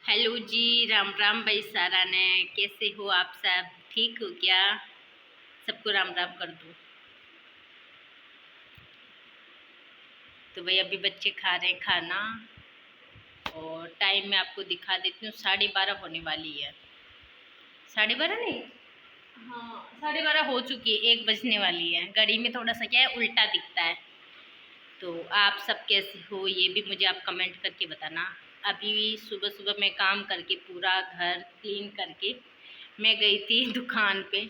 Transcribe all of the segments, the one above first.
Hello जी, राम राम भाई सारा ने। कैसे हो आप सब? ठीक हो क्या? सबको राम राम कर दो। तो भाई अभी बच्चे खा रहे हैं खाना और टाइम मैं आपको दिखा देती हूँ। 12:30 होने वाली है। 12:30 नहीं, हाँ 12:30 हो चुकी है। 1 बजने वाली है। घड़ी में थोड़ा सा क्या है, उल्टा दिखता है। तो आप सब कैसे हो ये भी मुझे आप कमेंट करके बताना। अभी सुबह सुबह मैं काम करके पूरा घर क्लीन करके मैं गई थी दुकान पे,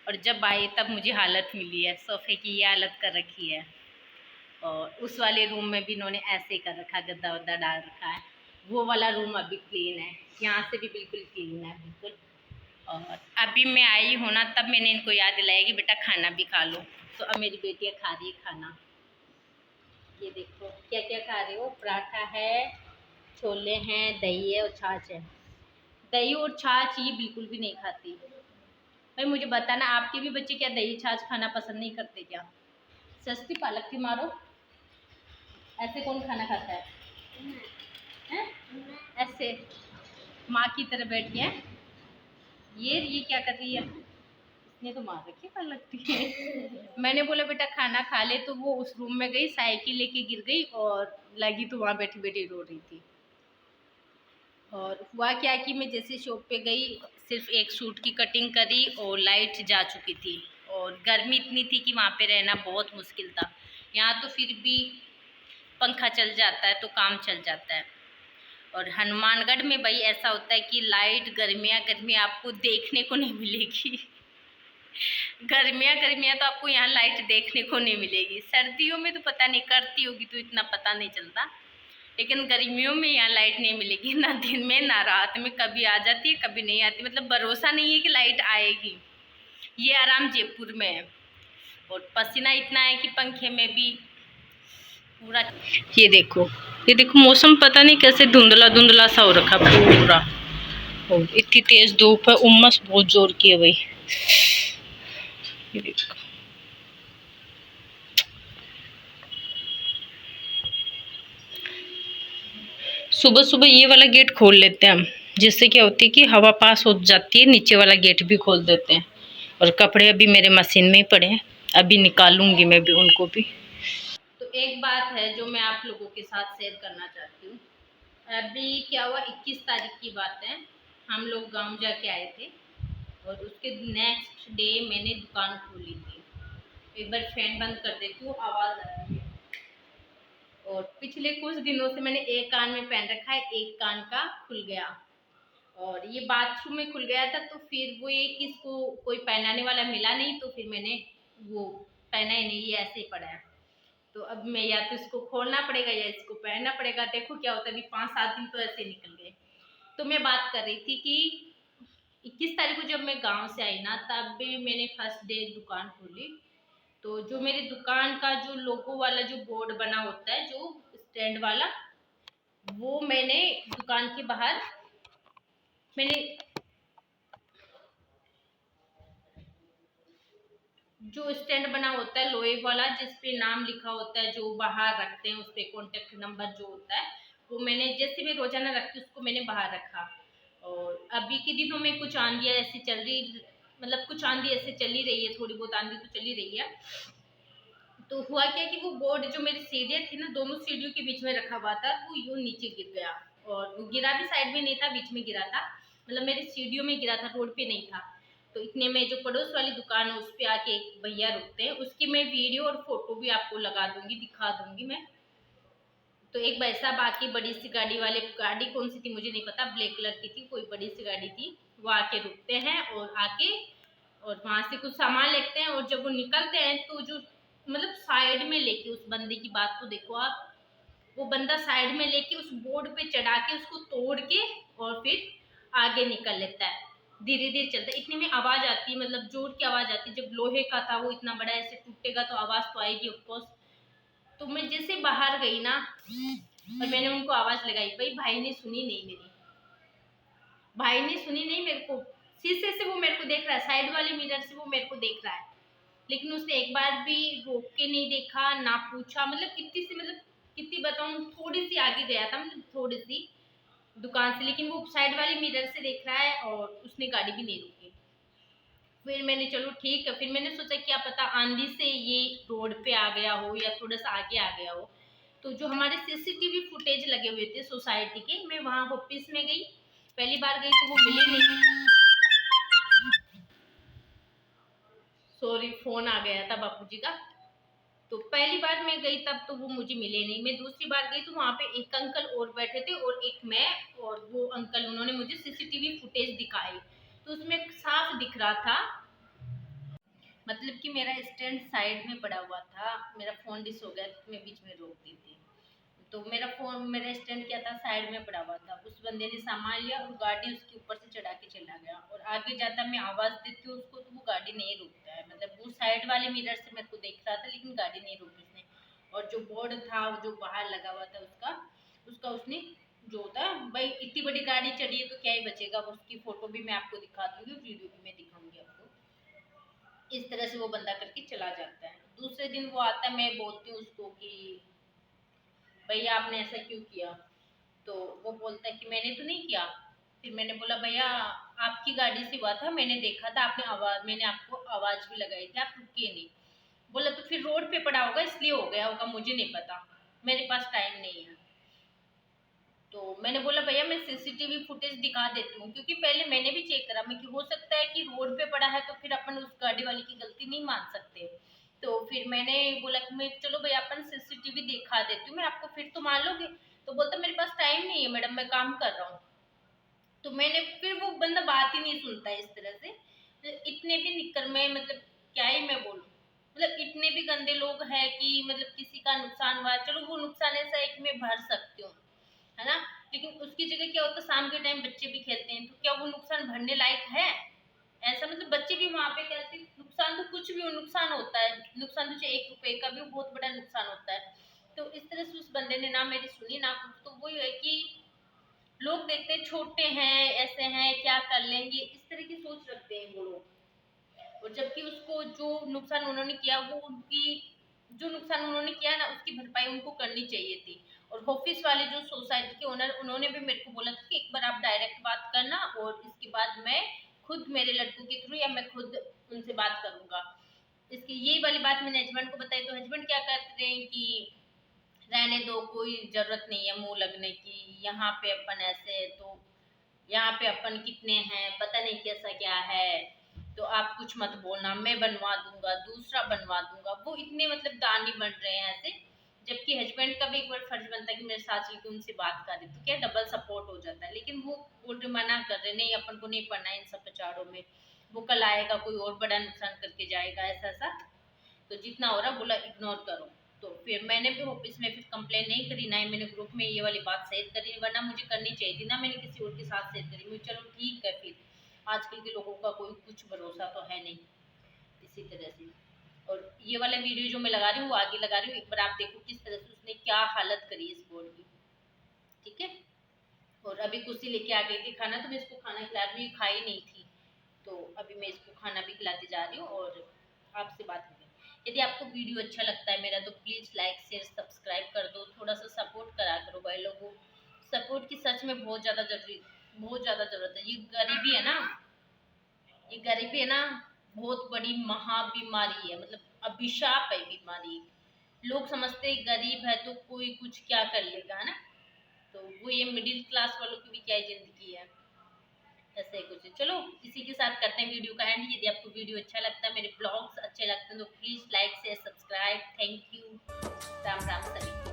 और जब आई तब मुझे हालत मिली है। सोफे की ये हालत कर रखी है, और उस वाले रूम में भी इन्होंने ऐसे कर रखा, गद्दा वद्दा डाल रखा है। वो वाला रूम अभी क्लीन है, यहाँ से भी बिल्कुल क्लीन है बिल्कुल। और अभी मैं आई हूँ ना, तब मैंने इनको याद दिलाया कि बेटा खाना भी खा लो। तो अब मेरी बेटियाँ खा रही है खाना। ये देखो क्या क्या खा रहे हो। पराठा है, छोले हैं, दही है और छाछ है। दही और छाछ ये बिल्कुल भी नहीं खाती। भाई मुझे बताना, आपके भी बच्चे क्या दही छाछ खाना पसंद नहीं करते क्या? सस्ती पालक की मारो, ऐसे कौन खाना खाता है? हैं? ऐसे माँ की तरह बैठ के हैं? ये क्या कर रही है? इसने तो मार रखी पालक की। मैंने बोला बेटा खाना खा ले, तो वो उस रूम में गई, साइकिल लेके गिर गई और लगी तो वहाँ बैठी बैठी रो रही थी। और हुआ क्या कि मैं जैसे शॉप पे गई, सिर्फ एक सूट की कटिंग करी और लाइट जा चुकी थी, और गर्मी इतनी थी कि वहाँ पे रहना बहुत मुश्किल था। यहाँ तो फिर भी पंखा चल जाता है तो काम चल जाता है। और हनुमानगढ़ में भाई ऐसा होता है कि लाइट गर्मियाँ गर्मियाँ आपको देखने को नहीं मिलेगी। गर्मियाँ तो आपको यहाँ लाइट देखने को नहीं मिलेगी। सर्दियों में तो पता नहीं करती होगी तो इतना पता नहीं चलता, लेकिन गर्मियों में यहाँ लाइट नहीं मिलेगी, ना दिन में ना रात में। कभी आ जाती है कभी नहीं आती, मतलब भरोसा नहीं है कि लाइट आएगी। ये आराम जयपुर में है। और पसीना इतना है कि पंखे में भी पूरा। ये देखो मौसम पता नहीं कैसे धुंधला धुंधला सा हो रखा पूरा। और इतनी तेज धूप है, उमस बहुत जोर की है भाई। ये देखो सुबह सुबह ये वाला गेट खोल लेते हैं हम, जिससे क्या होती है कि हवा पास हो जाती है। नीचे वाला गेट भी खोल देते हैं। और कपड़े अभी मेरे मशीन में ही पड़े हैं, अभी निकालूंगी मैं भी उनको भी। तो एक बात है जो मैं आप लोगों के साथ शेयर करना चाहती हूँ। अभी क्या हुआ, 21 तारीख की बात है। हम लोग गांव जाके आए थे, और उसके नेक्स्ट डे मैंने दुकान खोली थी। एक बार फैन बंद कर देती हूँ, आवाज़ आ रही है। और पिछले कुछ दिनों से मैंने एक कान में पहन रखा है, एक कान का खुल गया। और ये बाथरूम में खुल गया था, तो फिर वो ये कि इसको कोई पहनाने वाला मिला नहीं, तो फिर मैंने वो पहना ही नहीं, ये ऐसे ही पड़ा है। तो अब मैं या तो इसको खोलना पड़ेगा या इसको पहनना पड़ेगा। देखो क्या होता है। अभी 5-7 दिन तो ऐसे निकल गए। तो मैं बात कर रही थी कि 21 तारीख को जब मैं गांव से आई ना, तब भी मैंने फर्स्ट डे दुकान खोली। तो जो मेरी दुकान का जो लोगो वाला जो बोर्ड बना होता है, जो स्टैंड वाला, वो मैंने दुकान के बाहर मैंने जो स्टैंड बना होता है लोहे वाला, जिसपे नाम लिखा होता है, जो बाहर रखते हैं, उस पे कॉन्टेक्ट नंबर जो होता है, वो मैंने जैसे मैं रोजाना रखती हूँ उसको मैंने बाहर रखा। और अभी के दिनों में कुछ आंधियाँ ऐसी चल रही, मतलब कुछ आंधी ऐसे चली रही है, थोड़ी बहुत आंधी तो चली रही है। तो हुआ क्या कि वो बोर्ड जो मेरी सीढ़ियाँ थी ना, दोनों सीढ़ियों के बीच में रखा हुआ था, वो यूं नीचे गिर गया। और वो गिरा भी साइड में नहीं था, बीच में गिरा था, मतलब मेरी सीढ़ियों में गिरा था, रोड पे नहीं था। तो इतने में जो पड़ोस वाली दुकान है उस पे आके एक भैया रुकते हैं, उसकी मैं वीडियो और फोटो भी आपको लगा दूंगी, दिखा दूंगी मैं। तो एक भाई साहब आके बड़ी सी गाड़ी वाले, गाड़ी कौन सी थी मुझे नहीं पता, ब्लैक कलर की थी, कोई बड़ी सी गाड़ी थी। वो आके रुकते हैं और आके और वहां से कुछ सामान लेते हैं। और जब वो निकलते हैं तो जो मतलब साइड में लेके, उस बंदे की बात तो देखो आप, वो बंदा साइड में लेके उस बोर्ड पे चढ़ा के उसको तोड़ के और फिर आगे निकल लेता है। धीरे धीरे चलता है। इतने में आवाज आती है, मतलब जोर की आवाज आती है। जब लोहे का था वो इतना बड़ा, ऐसे टूटेगा तो आवाज तो आएगी ऑफकोर्स। तो मैं जैसे बाहर गई ना, और मैंने उनको आवाज लगाई, भाई ने सुनी नहीं मेरी। भाई ने सुनी नहीं मेरे को। शीशे से वो मेरे को देख रहा है, साइड वाले मिरर से वो मेरे को देख रहा है, लेकिन उसने एक बार भी रोक के नहीं देखा ना पूछा। मतलब कितनी सी, मतलब कितनी बताऊं, थोड़ी सी आगे गया था, मतलब थोड़ी सी। दुकान से, लेकिन वो साइड वाले मिरर से देख रहा है और उसने गाड़ी भी नहीं रोकी। फिर मैंने चलो ठीक है, फिर मैंने सोचा क्या पता आंधी से ये रोड पे आ गया हो या थोड़ा सा आगे आ गया हो। तो जो हमारे सीसीटीवी फुटेज लगे हुए थे सोसाइटी के, मैं वहाँ ऑफिस में गई, पहली बार गई तो वो मिले नहीं। सॉरी, फोन आ गया था बापूजी का। तो पहली बार मैं गई तब तो वो मुझे मिले नहीं। मैं दूसरी बार गई तो वहाँ पे एक अंकल और बैठे थे और एक मैं, और वो अंकल उन्होंने मुझे सीसीटीवी फुटेज दिखाई। तो उसमें साफ दिख रहा था, मतलब कि मेरा स्टैंड साइड में पड़ा हुआ था, मेरा फोन डिस हो गया तो मैं बीच में रोक दी थी। तो मेरा स्टैंड क्या था, साइड में पड़ा हुआ था। उस बंदे ने सामान लिया और गाड़ी उसके ऊपर से चढ़ा के चला गया, और आगे जाता मैं आवाज देती हूँ उसको तो वो गाड़ी नहीं रुकता है। मतलब वो साइड वाले मिरर से मेरे को देख रहा था लेकिन गाड़ी नहीं रुकी उसने। और जो बोर्ड था वो जो बाहर लगा हुआ था उसका उसका उसने जो होता है भाई, इतनी बड़ी गाड़ी चढ़ी है तो क्या ही बचेगा। उसकी फोटो भी मैं आपको दिखा दूंगी, वीडियो भी मैं दिखाऊंगी आपको। इस तरह से वो बंदा करके चला जाता है। दूसरे दिन वो आता है, मैं बोलती हूँ उसको कि भैया आपने ऐसा क्यों किया। तो वो बोलता है कि मैंने तो नहीं किया। फिर मैंने बोला भैया आपकी गाड़ी से हुआ था, मैंने देखा था, आपने आवाज, मैंने आपको आवाज भी लगाई थी, आप रुके नहीं। बोला तो फिर रोड पे पड़ा होगा इसलिए हो गया होगा, मुझे नहीं पता, मेरे पास टाइम नहीं है। तो मैंने बोला भैया मैं सीसीटीवी फुटेज दिखा देती हूँ, क्योंकि पहले मैंने भी चेक करा मैं कि हो सकता है कि रोड पे पड़ा है तो फिर अपन उस गाड़ी वाले की गलती नहीं मान सकते। तो फिर मैंने बोला कि मैं चलो भैया अपन सीसीटीवी दिखा देती हूँ, मैं आपको फिर तो मान लोगे। तो बोलता मेरे पास टाइम नहीं है मैडम, मैं काम कर रहा हूँ। तो मैंने फिर वो बंदा बात ही नहीं सुनता है इस तरह से। तो इतने भी निक्कर में मतलब क्या ही मैं बोलूँ, मतलब इतने भी गंदे लोग हैं कि मतलब किसी का नुकसान हुआ, चलो वो नुकसान ऐसा है कि मैं भर सकती हूँ, है ना। लेकिन उसकी जगह क्या होता है, शाम के टाइम बच्चे भी खेलते हैं तो क्या वो नुकसान भरने लायक है? ऐसा मतलब बच्चे भी वहां पे कहते हैं, नुकसान तो कुछ भी हो, नुकसान होता है, नुकसान तो चाहे 1 रुपए का भी हो, बहुत बड़ा नुकसान होता है। तो इस तरह से उस बंदे ने ना मेरी सुनी ना कुछ। तो वही है कि लोग देखते हैं छोटे हैं, ऐसे हैं, क्या कर लेंगे, इस तरह की सोच रखते हैं वो लोग। और जबकि उसको जो नुकसान उन्होंने किया वो उनकी, जो नुकसान उन्होंने किया ना उसकी भरपाई उनको करनी चाहिए थी। और ऑफिस वाले जो सोसाइटी के ओनर उन्होंने भी मेरे को बोला था कि एक बार आप डायरेक्ट बात करना और इसके बाद मैं खुद मेरे लड़कों के थ्रू या मैं खुद उनसे बात करूंगा। इसकी यही वाली बात मैंने हस्बैंड को बताई तो हस्बैंड क्या करते हैं कि रहने दो, कोई जरूरत नहीं है मुंह लगने की, यहाँ पे अपन ऐसे तो यहाँ पे अपन कितने हैं पता नहीं कैसा क्या है, तो आप कुछ मत बोलना, मैं बनवा दूंगा, दूसरा बनवा दूंगा। वो इतने मतलब दानी बन रहे हैं ऐसे। जबकि हस्बैंड का भी एक बार फर्ज बनता है कि मेरे साथ चल के उनसे बात करे तो क्या डबल सपोर्ट हो जाता है। लेकिन वो उल्टे मना कर रहे, नहीं अपन को नहीं पढ़ना इन सब प्रचारों में, वो कल आएगा कोई और बड़ा नुकसान करके जाएगा, ऐसा ऐसा। तो जितना हो रहा बोला इग्नोर करो। तो फिर मैंने भी ऑफिस में फिर कंप्लेन नहीं करी, ना ही मैंने ग्रुप में ये वाली बात शेयर करी, वरना मुझे करनी चाहिए थी, ना मैंने किसी और के साथ शेयर करी। मैं चलो ठीक है, फिर आजकल के लोगों का कोई कुछ भरोसा तो है नहीं, इसी तरह से। और ये वाला वीडियो जो मैं लगा रही हूँ वो आगे लगा रही हूँ, एक बार आप देखो किस तरह से उसने क्या हालत करी इस बोर्ड की, ठीक है। और अभी कुर्सी लेके आ गई थी खाना, तो मैं इसको खाना खिला रही हूँ, ये खाई नहीं थी। तो अभी मैं इसको खाना भी खिलाते जा रही हूँ और आपसे बात करें। यदि आपको वीडियो अच्छा लगता है मेरा तो प्लीज़ लाइक शेयर सब्सक्राइब कर दो, थोड़ा सा सपोर्ट करा करो भाई लोगों। सपोर्ट की सच में बहुत ज़्यादा जरूरी, बहुत ज़्यादा ज़रूरत है। ये गरीबी है ना, ये गरीबी है ना, बहुत बड़ी महा बीमारी है, मतलब अभिशाप है बीमारी। लोग समझते हैं गरीब है तो कोई कुछ क्या कर लेगा, है ना। तो वो ये मिडिल क्लास वालों की भी क्या ही जिंदगी है, ऐसे ही कुछ है। चलो इसी के साथ करते हैं वीडियो का एंड। यदि आपको वीडियो अच्छा लगता है, मेरे ब्लॉग्स अच्छे लगते हैं तो please like share subscribe. Thank you, Ram Ram सभी।